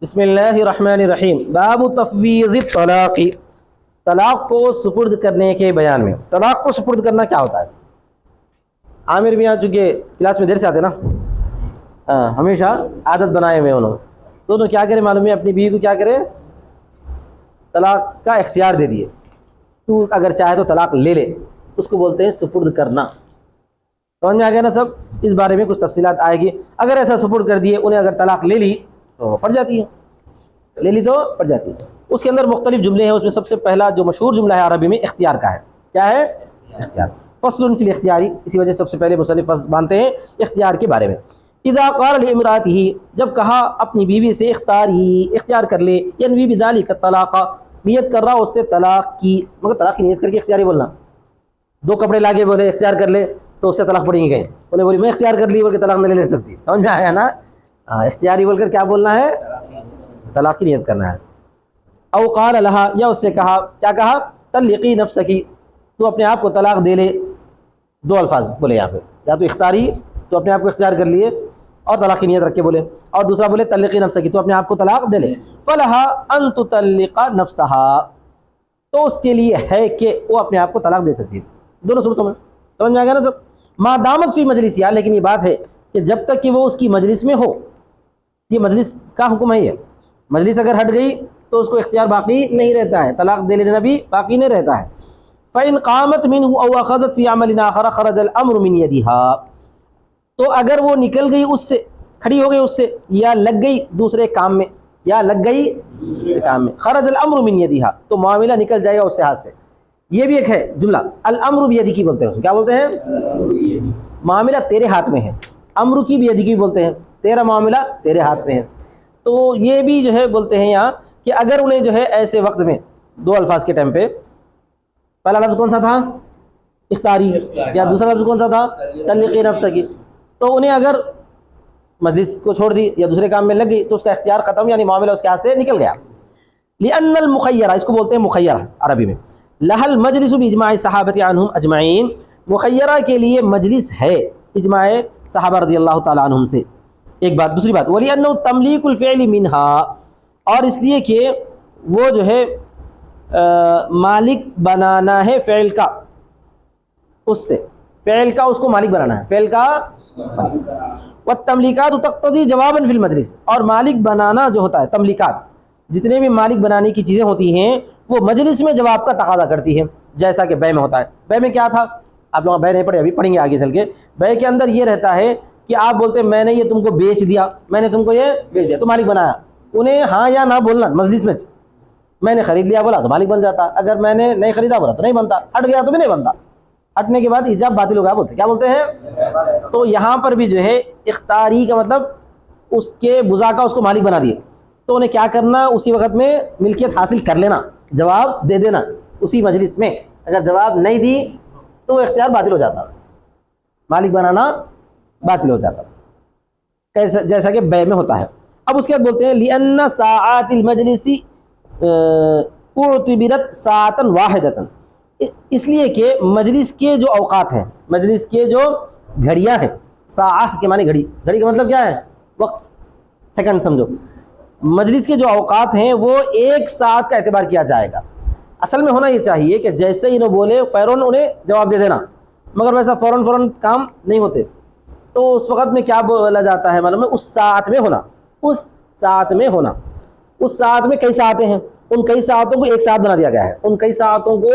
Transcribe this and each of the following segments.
بسم اللہ الرحمن الرحیم باب تفویض الطلاق، طلاق کو سپرد کرنے کے بیان میں۔ طلاق کو سپرد کرنا کیا ہوتا ہے؟ عامر میاں چونکہ کلاس میں دیر سے آتے نا، ہمیشہ عادت بنائے ہوئے انہوں تو کیا کرے معلوم ہے، اپنی بیوی کو کیا کرے، طلاق کا اختیار دے دیے۔ تو اگر چاہے تو طلاق لے لے، اس کو بولتے ہیں سپرد کرنا۔ سمجھ میں آ گیا نا سب؟ اس بارے میں کچھ تفصیلات آئے گی۔ اگر ایسا سپرد کر دیے انہیں، اگر طلاق لے لی تو پڑ جاتی ہے، لے لی تو پڑ جاتی ہے۔ اس کے اندر مختلف جملے ہیں، اس میں سب سے پہلا جو مشہور جملہ ہے عربی میں اختیار کا ہے۔ کیا ہے؟ اختیار۔ فصل فی الاختیاری، اسی وجہ سے سب سے پہلے مصنف فصل باندھتے ہیں اختیار کے بارے میں۔ اذا قال لامرأته، جب کہا اپنی بیوی سے اختاری، اختیار کر لے، ینوی بذلک الطلاق، نیت کر رہا اس سے طلاق کی، مگر طلاق کی نیت کر کے اختیاری بولنا۔ دو کپڑے لا کے بولے اختیار کر لے تو اس سے طلاق پڑیں گے، انہیں بولی میں اختیار کر لی بول کے طلاق نہیں لے سکتی۔ سمجھ میں آیا نا؟ اختیاری بول کر کیا بولنا ہے؟ طلاق کی نیت کرنا ہے۔ او قال لها، یا اس سے کہا، کیا کہا؟ طلقی نفسکی، تو اپنے آپ کو طلاق دے لے۔ دو الفاظ بولے یہاں پہ، یا تو اختیاری تو اپنے آپ کو اختیار کر لیے اور طلاق کی نیت رکھ کے بولے، اور دوسرا بولے طلقی نفسکی، تو اپنے آپ کو طلاق دے لے۔ فلها ان تطلق نفسها، تو اس کے لیے ہے کہ وہ اپنے آپ کو طلاق دے سکتی ہے دونوں صورتوں میں۔ سمجھ میں آ گیا نا سب؟ ما دامت فی مجلسیا، لیکن یہ بات ہے کہ جب تک کہ وہ اس کی مجلس میں ہو، یہ مجلس کا حکم ہے۔ یہ مجلس اگر ہٹ گئی تو اس کو اختیار باقی نہیں رہتا ہے، طلاق دے لینا بھی باقی نہیں رہتا ہے۔ فإن قامت منه أو أخذت في عمل آخر خرج الأمر من يدها، تو اگر وہ نکل گئی اس سے، کھڑی ہو گئی اس سے، یا لگ گئی دوسرے کام میں، یا لگ گئی دوسرے کام میں، خرج الامر من يدها، تو معاملہ نکل جائے گا اس سے ہاتھ سے۔ یہ بھی ایک ہے جملہ، الامر بیدی کی بولتے ہیں، کیا بولتے ہیں؟ معاملہ تیرے ہاتھ میں ہے۔ امر کی بیدی کی بولتے ہیں، تیرا معاملہ تیرے ہاتھ میں ہے۔ تو یہ بھی جو ہے بولتے ہیں یہاں کہ اگر انہیں جو ہے ایسے وقت میں، دو الفاظ کے ٹائم پہ، پہلا لفظ کون سا تھا؟ اختیاری، یا دوسرا لفظ کون سا تھا؟ طلقی نفسکی، تو انہیں اگر مجلس کو چھوڑ دی یا دوسرے کام میں لگ گئی تو اس کا اختیار ختم، یعنی معاملہ اس کے ہاتھ سے نکل گیا۔ لأن المخیرہ، اس کو بولتے ہیں مخیرہ عربی میں، لہا المجلس باجماع الصحابۃ عنہم اجمعین، مخیرہ کے لیے مجلس ہے اجماع صحابہ رضی اللہ تعالیٰ عنہم سے، ایک بات۔ دوسری بات، وَلِأَنَّهُ تَمْلِيكُ الْفِعْلِ مِنْهَا، اور اس لیے کہ وہ جو ہے مالک بنانا ہے فعل کا، اس سے، فعل کا اس کو مالک بنانا ہے، فعل کا۔ والتملیکات تقتضی جوابا فی المجلس، اور مالک بنانا جو ہوتا ہے، تملیکات جتنے بھی مالک بنانے کی چیزیں ہوتی ہیں وہ مجلس میں جواب کا تقاضا کرتی ہے، جیسا کہ بے میں ہوتا ہے۔ بے میں کیا تھا؟ آپ لوگ بے نہیں پڑھے، ابھی پڑھیں گے آگے چل کے۔ بے کے اندر یہ رہتا ہے کہ آپ بولتے ہیں میں نے یہ تم کو بیچ دیا، میں نے تم کو یہ بیچ دیا، تو مالک بنایا۔ انہیں ہاں یا نہ بولنا مجلس میں، میں نے خرید لیا بولا تو مالک بن جاتا، اگر میں نے نہیں خریدا بولا تو نہیں بنتا، ہٹ گیا تو بھی نہیں بنتا، ہٹنے کے بعد ایجاب باطل ہو گیا بولتے، کیا بولتے ہیں؟ تو یہاں پر بھی جو ہے اختیاری کا مطلب اس کے بزا کا اس کو مالک بنا دیے، تو انہیں کیا کرنا، اسی وقت میں ملکیت حاصل کر لینا، جواب دے دینا اسی مجلس میں۔ اگر جواب نہیں دی تو اختیار باطل ہو جاتا، مالک بنانا باطل ہو جاتا، جیسا کہ بے میں ہوتا ہے۔ اب اس کے بعد بولتے ہیں لِأَنَّ سَاعَاتِ الْمَجْلِسِ اُعْتِبِرَتْ سَاعَةً وَاحِدَةً، اس لیے کہ مجلس کے جو اوقات ہیں، مجلس کے جو گھڑیاں ہیں، ساعہ کے معنی گھڑی، گھڑی کا مطلب کیا ہے؟ وقت، سیکنڈ سمجھو۔ مجلس کے جو اوقات ہیں وہ ایک ساعت کا اعتبار کیا جائے گا۔ اصل میں ہونا یہ چاہیے کہ جیسے ہی انہوں بولے فوراً انہیں جواب دے دینا، مگر ویسا فوراً کام نہیں ہوتے، تو اس وقت میں کیا بولا جاتا ہے معلوم ہے؟ اس ساعت میں ہونا، اس ساعت میں ہونا۔ اس ساعت میں کئی ساعتیں ہیں، ان کئی ساعتوں کو ایک ساعت بنا دیا گیا ہے، ان کئی ساعتوں کو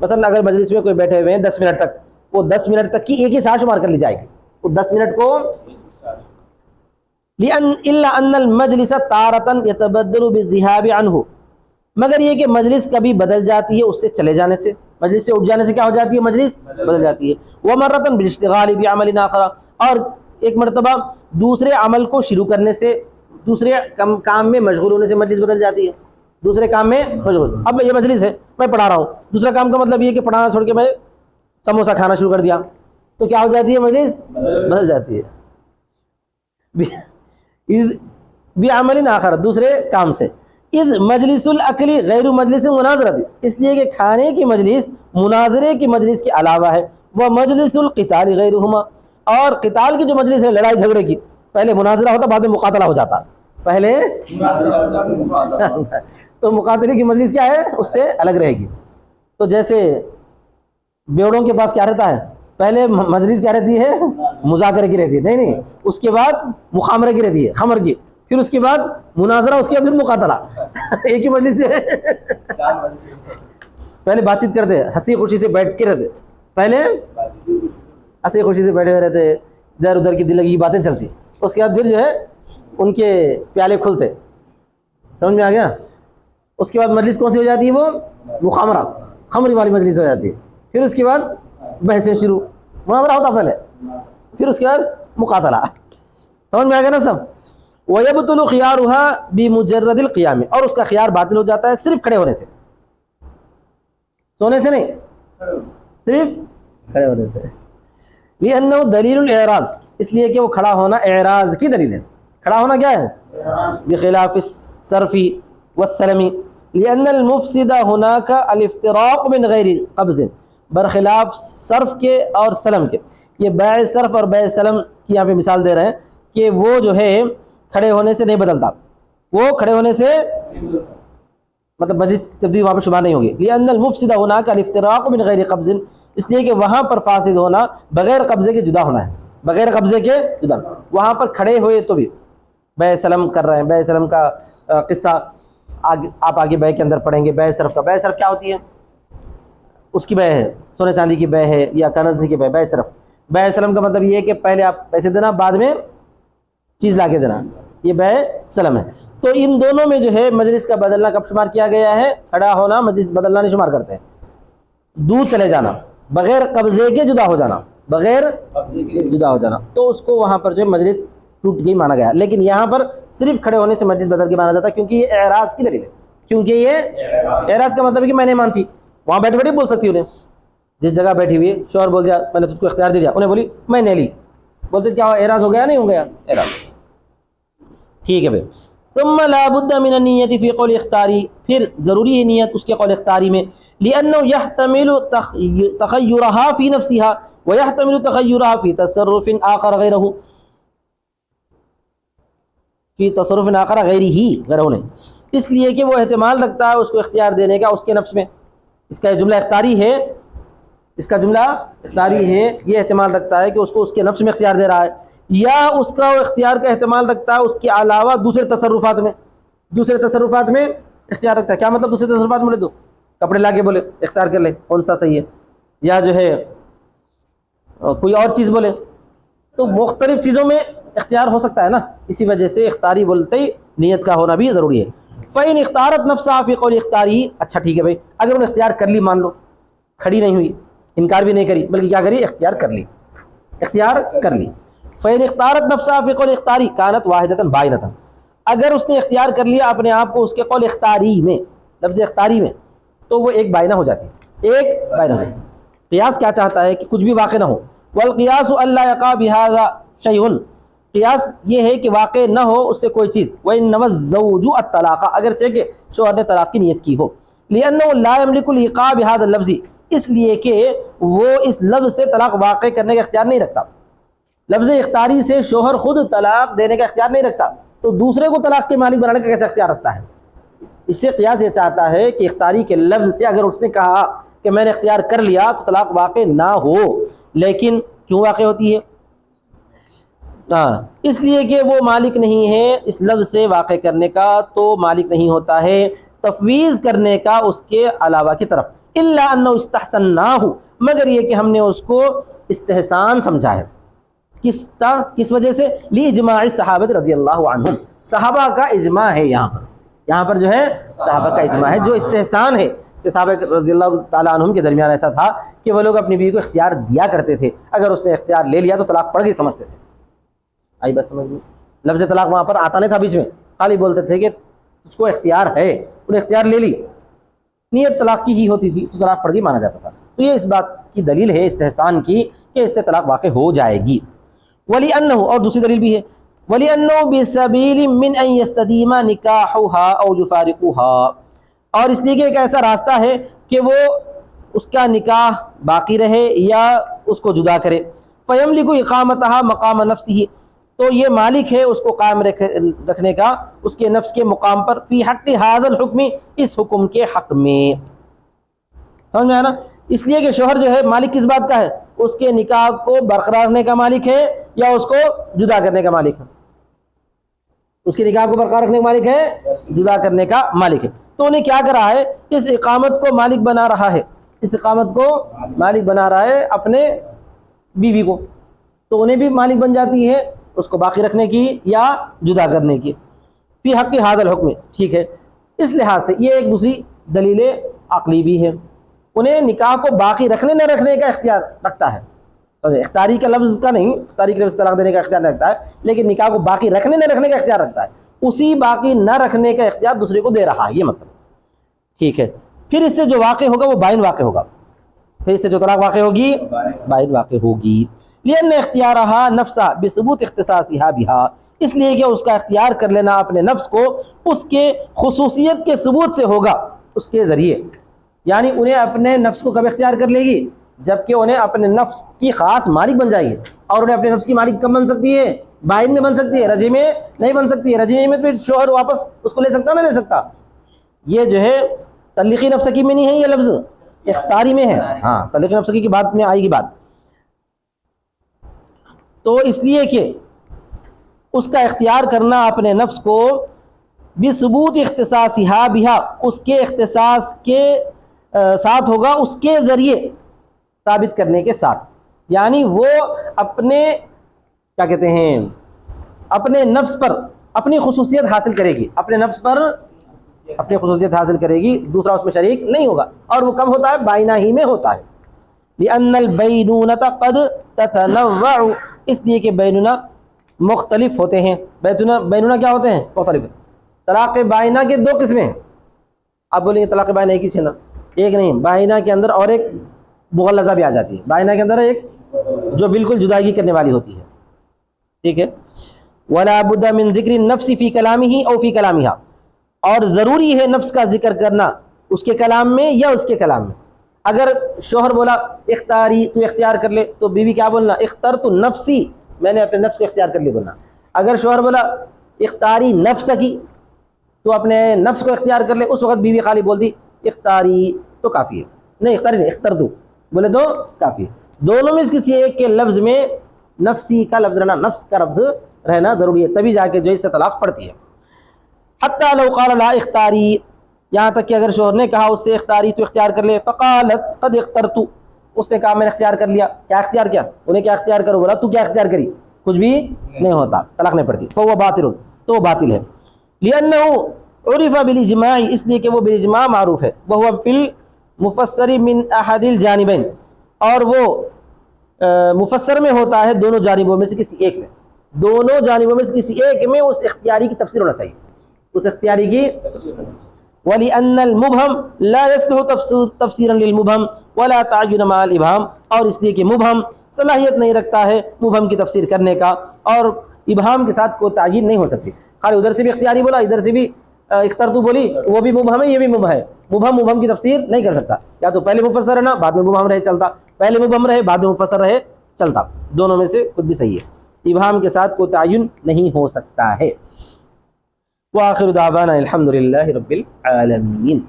مثلا اگر مجلس میں کوئی بیٹھے ہوئے ہیں 10 منٹ تک، وہ 10 منٹ تک کی ایک ہی ساعت شمار کر لی جائے گی، وہ 10 منٹ کو۔ إِلَّا أَنَّ الْمَجْلِسَ تَارَةً يَتَبَدَّلُ بِالذِّهَابِ عَنْهُ، مگر یہ کہ مجلس کبھی بدل جاتی ہے اس سے چلے جانے سے، مجلس سے اٹھ جانے سے کیا ہو جاتی ہے؟ مجلس بدل جاتی ہے۔ وَمَرَّةً بِالِاشْتِغَالِ بِعَمَلٍ آخَرَ، اور ایک مرتبہ دوسرے عمل کو شروع کرنے سے، دوسرے کام میں مشغول ہونے سے مجلس بدل جاتی ہے، دوسرے کام میں مشغول۔ اب یہ مجلس ہے، میں پڑھا رہا ہوں، دوسرا کام کا مطلب یہ کہ پڑھانا چھوڑ کے میں سموسہ کھانا شروع کر دیا، تو کیا ہو جاتی ہے؟ مجلس بدل جاتی ہے، بعمل آخر، دوسرے کام سے۔ اذ مجلس الاکل غیر مجلس مناظرت، اس لیے کہ کھانے کی مجلس مناظرے کی مجلس کے علاوہ ہے۔ وہ مجلس القتال غیرہما، اور قتال کی جو مجلس ہے لڑائی جھگڑے کی، پہلے مناظرہ ہوتا بعد میں مقاتلہ ہو جاتا، پہلے تو مقاتلے کی مجلس کیا ہے اس سے الگ رہے گی. تو جیسے بیوڑوں کے پاس کیا رہتا ہے, پہلے مجلس کیا رہتی ہے, مذاکرے کی رہتی ہے, نہیں اس کے بعد مخامرے کی رہتی ہے, خمر کی, پھر اس کے بعد مناظرہ, اس کے بعد پھر مقاتلہ. ایک ہی مجلس جو ہے پہلے بات چیت کرتے, ہنسی خوشی سے بیٹھ کے رہتے, پہلے ہنسی خوشی سے بیٹھے ہوئے رہتے, ادھر ادھر کی دل لگی باتیں چلتی, اس کے بعد پھر جو ہے ان کے پیالے کھلتے. سمجھ میں آ گیا؟ اس کے بعد مجلس کون سی ہو جاتی ہے, وہ مخامرہ, خمری والی مجلس ہو جاتی ہے. پھر اس کے بعد بحثیں شروع, مناظرہ ہوتا پہلے, پھر اس کے بعد مقاتلہ. سمجھ میں آ گیا نا سب؟ وَيَبْطُلُ خِيَارُهَا بِمُجَرَّدِ الْقِيَامِ, اور اس کا خیار باطل ہو جاتا ہے صرف کھڑے ہونے سے, سونے سے نہیں, صرف کھڑے ہونے سے. لِأَنَّهُ دلیل الاعراض, اس لیے کہ وہ کھڑا ہونا اعراض کی دلیل ہے. کھڑا ہونا کیا ہے؟ بخلاف الصرف والسلم, لأن المفسد هناك الافتراق من غیر قبض, برخلاف صرف کے اور سلم کے. یہ بیع صرف اور بیع سلم کی یہاں پہ مثال دے رہے ہیں کہ وہ جو ہے کھڑے ہونے سے نہیں بدلتا, وہ کھڑے ہونے سے مطلب مجلس کی تبدیلی وہاں پر شمار نہیں ہوگی. لأن المفسد هناك الافتراق من غیر قبض, اس لیے کہ وہاں پر فاسد ہونا بغیر قبضے کے جدا ہونا ہے, بغیر قبضے کے جدا. وہاں پر کھڑے ہوئے تو بھی بیع سلم کر رہے ہیں, بیع سلم کا قصہ آپ آگے بیع کے اندر پڑھیں گے. بیع صرف کا, بیع صرف کیا ہوتی ہے, اس کی بیع ہے, سونے چاندی کی بیع ہے یا کرنسی کی بیع, بیع صرف. بیع سلم کا مطلب یہ ہے کہ پہلے آپ پیسے دینا, بعد میں چیز لا کے دینا, یہ بیع سلم ہے. تو ان دونوں میں جو ہے مجلس کا بدلنا کب شمار کیا گیا ہے؟ کھڑا ہونا مجلس بدلنا نہیں شمار کرتے ہیں. دور چلے جانا, بغیر قبضے کے جدا ہو جانا, بغیر جدا ہو جانا, تو اس کو وہاں پر جو مجلس ٹوٹ گئی مانا گیا. لیکن یہاں پر صرف کھڑے ہونے سے مجلس بدل کے مانا جاتا ہے, کیونکہ یہ اعراض کی دلیل ہے. کیونکہ یہ اعراض کا مطلب ہے کہ میں نہیں مانتی, وہاں بیٹھے بیٹھے بول سکتی انہیں, جس جگہ بیٹھی ہوئی شوہر بول دیا میں نے تجھ کو اختیار دے دیا, انہیں بولی میں نے لی, بولتے کیا اعراض ہو گیا نہیں ہو گیا اعراض. ٹھیک ہے بھائی. ثم لا بد من النیت فی قول اختاری, پھر ضروری ہے نیت اس کے قول اختاری میں. لأنه يحتمل تخیرها فی نفسها ويحتمل تخیرها فی تصرف آخر غیرہ, فی تصرف آخر غیرہ, غیرہ نہیں, اس لیے کہ وہ احتمال رکھتا ہے اس کو اختیار دینے کا اس کے نفس میں. اس کا جملہ اختیاری ہے, اس کا جملہ اختیاری ہے, یہ احتمال رکھتا ہے کہ اس کو اس کے نفس میں اختیار دے رہا ہے, یا اس کا اختیار کا احتمال رکھتا ہے اس کے علاوہ دوسرے تصرفات میں, دوسرے تصرفات میں اختیار رکھتا ہے. کیا مطلب دوسرے تصرفات میں؟ تو کپڑے لا کے بولے اختیار کر لے کون سا صحیح ہے, یا جو ہے کوئی اور چیز بولے, تو مختلف چیزوں میں اختیار ہو سکتا ہے نا. اسی وجہ سے اختیاری بولتے ہی نیت کا ہونا بھی ضروری ہے. فَإِنْ اختارت نفسها فی قول اختاری, اچھا ٹھیک ہے بھائی, اگر انہوں نے اختیار کر لی, مان لو کھڑی نہیں ہوئی, انکار بھی نہیں کری, بلکہ کیا کری, اختیار کر لی, اختیار کر لی. فَإِنْ اختارت نفسها فی قول اختاری کانت واحدۃ باینۃ, اگر اس نے اختیار کر لیا اپنے آپ کو اس کے قول اختاری میں, لفظ اختاری میں, تو وہ ایک بائنہ ہو جاتی ہے, ایک بائنہ ہو جاتی ہے. قیاس کیا چاہتا ہے کہ کچھ بھی واقع نہ ہو. والقیاس الا یقع بهذا شیء, قیاس یہ ہے کہ واقع نہ ہو اس سے کوئی چیز. وَإِنَّمَا الزَّوْجُ الطَّلَاقَ, اگرچہ کہ شوہر نے طلاق کی نیت کی ہو. لِأَنَّهُ لَا يَمْلِكُ الْإِيقَاعَ بِهَذَا اللَّفْظِ, اس لیے کہ وہ اس لفظ سے طلاق واقع کرنے کا اختیار نہیں رکھتا. لفظ اختیاری سے شوہر خود طلاق دینے کا اختیار نہیں رکھتا, تو دوسرے کو طلاق کے مالک بنانے کا کیسے اختیار رکھتا ہے؟ اس سے قیاس یہ چاہتا ہے کہ اختیاری کے لفظ سے اگر اس نے کہا کہ میں نے اختیار کر لیا تو طلاق واقع نہ ہو, لیکن کیوں واقع ہوتی ہے؟ اس لیے کہ وہ مالک نہیں ہے اس لفظ سے واقع کرنے کا, تو مالک نہیں ہوتا ہے تفویض کرنے کا اس کے علاوہ کی طرف. الا انه استحسناه, مگر یہ کہ ہم نے اس کو استحسان سمجھا ہے. کس وجہ سے؟ لاجماع الصحابہ رضی اللہ عنہم, صحابہ کا اجماع ہے یہاں پر جو ہے صحابہ کا اجماع ہے, جو استحسان ہے کہ صحابہ رضی اللہ تعالیٰ عنہم کے درمیان ایسا تھا کہ وہ لوگ اپنی بیوی کو اختیار دیا کرتے تھے, اگر اس نے اختیار لے لیا تو طلاق پڑ گئی سمجھتے تھے. آئی بس سمجھ میں؟ لفظ طلاق وہاں پر آتا نہیں تھا بیچ میں, خالی بولتے تھے کہ اس کو اختیار ہے, انہیں اختیار لے لی, نیت طلاق کی ہی ہوتی تھی تو طلاق پڑ گئی مانا جاتا تھا. تو یہ اس بات کی دلیل ہے استحسان کی کہ اس سے طلاق واقع ہو جائے گی. وَلِأَنَّهُ, اور دوسری دلیل بھی ہے, وَلِأَنَّهُ بِسَبِيلٍ مِّنْ أَنْ يَسْتَدِيمَ نِكَاحُهَا أَوْ يُفَارِقُهَا, اور اس لیے کہ ایک ایسا راستہ ہے کہ وہ اس کا نکاح باقی رہے یا اس کو جدا کرے. فَيَمْلِكُ إِقَامَتَهَا مَقَامَ نَفْسِهِ, تو یہ مالک ہے اس کو قائم رکھنے کا اس کے نفس کے مقام پر، فی حق ھذا الحکم، اس حکم کے حق میں. سمجھ میں آیا نا؟ اس لیے کہ شوہر جو ہے مالک کس بات کا ہے؟ اس کے نکاح کو برقرار رکھنے کا مالک ہے یا اس کو جدا کرنے کا مالک ہے؟ اس کے نکاح کو برقرار رکھنے کا مالک ہے، جدا کرنے کا مالک ہے. تو انہیں کیا کرا ہے؟ اس اقامت کو مالک بنا رہا ہے، اس اقامت کو مالک بنا رہا ہے اپنے بیوی کو، تو انہیں بھی مالک بن جاتی ہے اس کو باقی رکھنے کی یا جدا کرنے کی. فی حق ھذا الحکم، ٹھیک ہے. اس لحاظ سے یہ ایک دوسری دلیل عقلی بھی ہے. انہیں نکاح کو باقی رکھنے نہ رکھنے کا اختیار رکھتا ہے، اختیاری کا لفظ کا نہیں، اختیاری کے لفظ طلاق دینے کا اختیار نہیں رکھتا ہے، لیکن نکاح کو باقی رکھنے نہ رکھنے کا اختیار رکھتا ہے. اسی باقی نہ رکھنے کا اختیار دوسرے کو دے رہا ہے، یہ مطلب. ٹھیک ہے. پھر اس سے جو واقع ہوگا وہ بائن واقع ہوگا، پھر اس سے جو طلاق واقع ہوگی بائن واقع ہوگی. لأن اختیارها نفسا بثبوت اختصاصها بها، اس لیے کہ اس کا اختیار کر لینا اپنے نفس کو اس کے خصوصیت کے ثبوت سے ہوگا، اس کے ذریعے. یعنی انہیں اپنے نفس کو کب اختیار کر لے گی؟ جبکہ انہیں اپنے نفس کی خاص مالک بن جائے گی. اور انہیں اپنے نفس کی مالک کب بن سکتی ہے؟ بائن میں بن سکتی ہے، رجعی میں نہیں بن سکتی ہے. رجعی میں تو شوہر واپس اس کو لے سکتا نہ لے سکتا. یہ جو ہے تلقی نفسکی میں نہیں ہے، یہ لفظ اختیاری میں ہے. ہاں، تلقی نفسکی کی بات میں آئے گی بات. تو اس لیے کہ اس کا اختیار کرنا اپنے نفس کو بثبوت اختصاصها بها، اس کے اختصاص کے ساتھ ہوگا، اس کے ذریعے ثابت کرنے کے ساتھ. یعنی وہ اپنے کیا کہتے ہیں اپنے نفس پر اپنی خصوصیت حاصل کرے گی، اپنے نفس پر اپنی خصوصیت حاصل کرے گی، دوسرا اس میں شریک نہیں ہوگا. اور وہ کب ہوتا ہے؟ بائنہ ہی میں ہوتا ہے. لأن البینونۃ قد تتنوع، اس لیے کہ بینونہ مختلف ہوتے ہیں. بینونہ کیا ہوتے ہیں؟ مختلف. طلاق بائنہ کے دو قسمیں ہیں. آپ بولیں گے طلاق بائنہ ایک ہی ہے نا؟ ایک نہیں، بائنہ کے اندر اور ایک مغلظہ بھی آ جاتی ہے. بائنہ کے اندر ایک جو بالکل جدائی کرنے والی ہوتی ہے. ٹھیک ہے. ولا بد من ذکر النفس فی کلامہ او فی کلامہا، اور ضروری ہے نفس کا ذکر کرنا اس کے کلام میں یا اس کے کلام میں. اگر شوہر بولا اختیاری، تو اختیار کر لے، تو بیوی کیا بولنا؟ اخترت نفسی، میں نے اپنے نفس کو اختیار کر لیا بولنا. اگر شوہر بولا اختیاری نفس کی، تو اپنے نفس کو اختیار کر لے، اس وقت بیوی خالی بول دی اختیاری تو کافی ہے. نہیں، اختیاری نہیں، اخترتو بولے تو کافی ہے. دونوں میں کسی ایک کے لفظ میں نفسی کا لفظ رہنا، نفس کا لفظ رہنا ضروری ہے، تبھی جا کے جو اس سے طلاق پڑتی ہے. حتی لو قال لا اختیاری، یہاں تک کہ اگر شوہر نے کہا اس سے اختیاری تو اختیار کر لے، فقالت قد اخترت، اس نے کہا میں نے اختیار کر لیا. کیا اختیار کیا؟ انہیں کیا اختیار کرو بولا، تو کیا اختیار کری؟ کچھ بھی نہیں ہوتا، طلاق نہیں پڑتی. فهو باطل، تو وہ باطل ہے. لأنه عرف بالاجماع، اس لیے کہ وہ بالاجماع معروف ہے. وهو في المفسر من احد الجانبین، اور وہ مفسر میں ہوتا ہے دونوں جانبوں میں سے کسی ایک میں. دونوں جانبوں میں سے کسی ایک میں اس اختیاری کی تفسیر ہونا چاہیے، اس اختیاری کی. وَلِأَنَّ الْمُبْهَمْ لَا يَصْلُحُ تَفْسِيرًا لِلْمُبْهَمْ وَلَا تَعْيُنَ مَعَ الْإِبْهَامِ، اور اس لیے کہ مبہم صلاحیت نہیں رکھتا ہے مبہم کی تفسیر کرنے کا، اور ابہام کے ساتھ کوئی تعین نہیں ہو سکتی. خالی ادھر سے بھی اختیاری بولا، ادھر سے بھی اخترتو بولی، وہ بھی مبہم ہے، یہ بھی مبہم ہے. مبہم کی تفسیر نہیں کر سکتا. یا تو پہلے مفسر رہنا بعد میں مبہم رہے چلتا، پہلے مبہم رہے بعد میں مفسر رہے چلتا. دونوں میں سے کچھ بھی صحیح ہے. ابہام کے ساتھ کوئی تعین نہیں ہو سکتا ہے. وآخر دعوانا الحمد للہ رب العالمین.